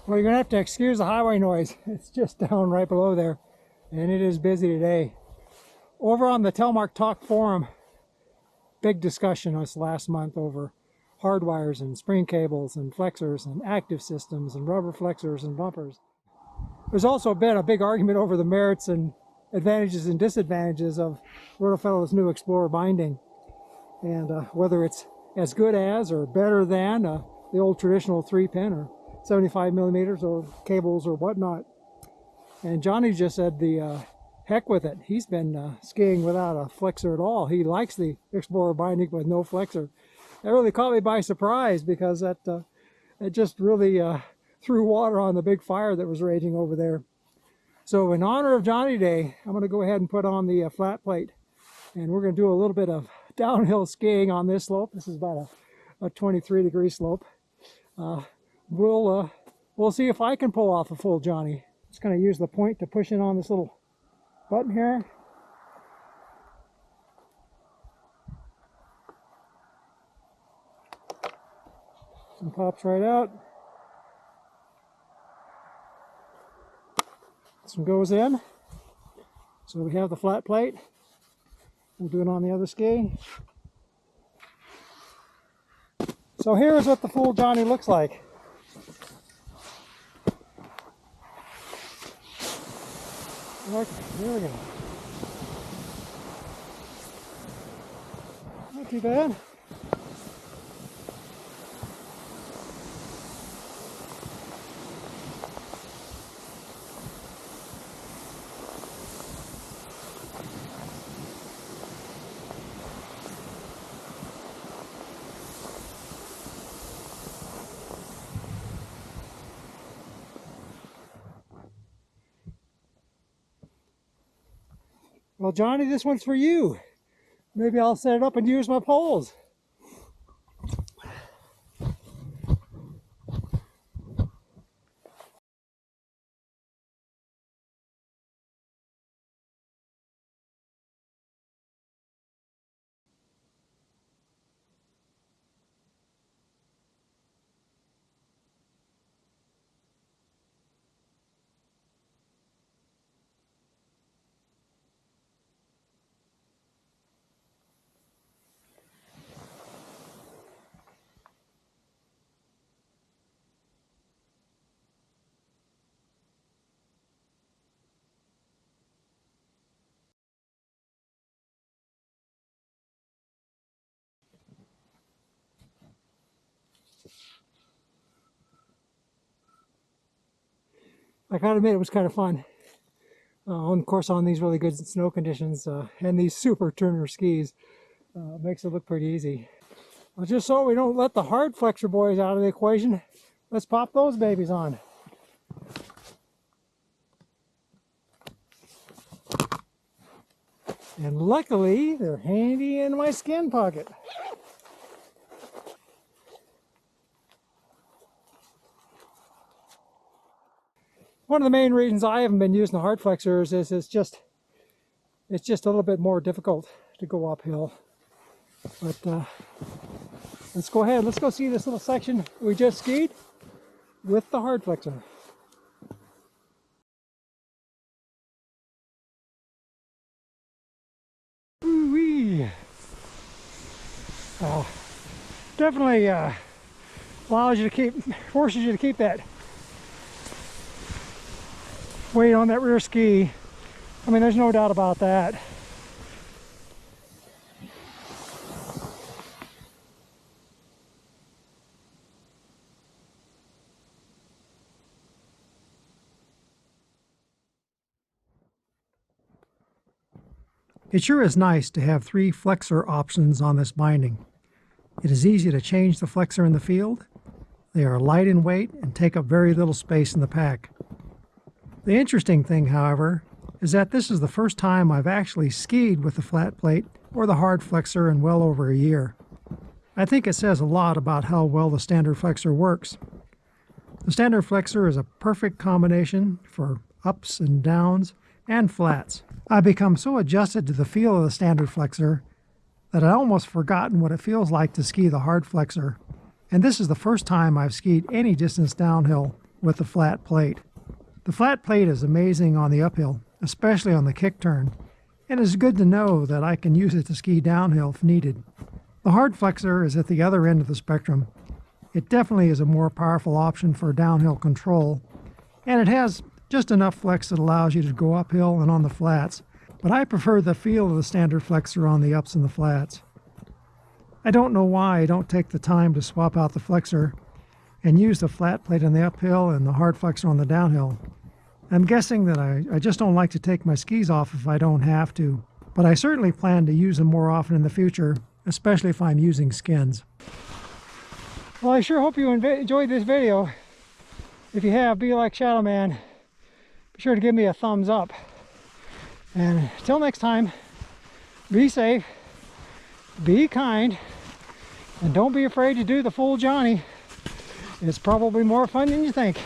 Well, you're going to have to excuse the highway noise. It's just down right below there, and it is busy today. Over on the Telmark Talk forum, big discussion this last month over hard wires and spring cables and flexors and active systems and rubber flexors and bumpers. There's also been a big argument over the merits and advantages and disadvantages of Rotofellow's new Xplore binding, and whether it's as good as or better than the old traditional 3-pin or 75 millimeters or cables or whatnot. And Johnny just said the heck with it. He's been skiing without a flexor at all. He likes the Xplore binding with no flexor. That really caught me by surprise, because it just really threw water on the big fire that was raging over there. So in honor of Johnny Day, I'm going to go ahead and put on the flat plate, and we're going to do a little bit of downhill skiing on this slope. This is about a 23-degree slope. We'll see if I can pull off a full Johnny. Just going to use the point to push in on this little button here. And pops right out. This one goes in. So we have the flat plate. We'll do it on the other ski. So here's what the full Johnny looks like. Okay, here we go. Not too bad. Well, Johnny, this one's for you. Maybe I'll set it up and use my poles. I gotta admit, it was kind of fun. Of course, on these really good snow conditions and these super turner skis, makes it look pretty easy. Well, just so we don't let the hard flexor boys out of the equation, let's pop those babies on. And luckily, they're handy in my skin pocket. One of the main reasons I haven't been using the hard flexors is it's just a little bit more difficult to go uphill. But let's go ahead. Let's go see this little section we just skied with the hard flexor. Ooh-wee. Definitely allows you to forces you to keep that weight on that rear ski. I mean, there's no doubt about that. It sure is nice to have 3 flexor options on this binding. It is easy to change the flexor in the field. They are light in weight and take up very little space in the pack. The interesting thing, however, is that this is the first time I've actually skied with the flat plate or the hard flexor in well over a year. I think it says a lot about how well the standard flexor works. The standard flexor is a perfect combination for ups and downs and flats. I've become so adjusted to the feel of the standard flexor that I'd almost forgotten what it feels like to ski the hard flexor. And this is the first time I've skied any distance downhill with the flat plate. The flat plate is amazing on the uphill, especially on the kick turn, and it's good to know that I can use it to ski downhill if needed. The hard flexor is at the other end of the spectrum. It definitely is a more powerful option for downhill control, and it has just enough flex that allows you to go uphill and on the flats, but I prefer the feel of the standard flexor on the ups and the flats. I don't know why I don't take the time to swap out the flexor and use the flat plate on the uphill and the hard flexor on the downhill. I'm guessing that I just don't like to take my skis off if I don't have to, but I certainly plan to use them more often in the future, especially if I'm using skins. Well, I sure hope you enjoyed this video. If you have, be like Shadow Man. Be sure to give me a thumbs up. And until next time, be safe, be kind, and don't be afraid to do the full Johnny. It's probably more fun than you think.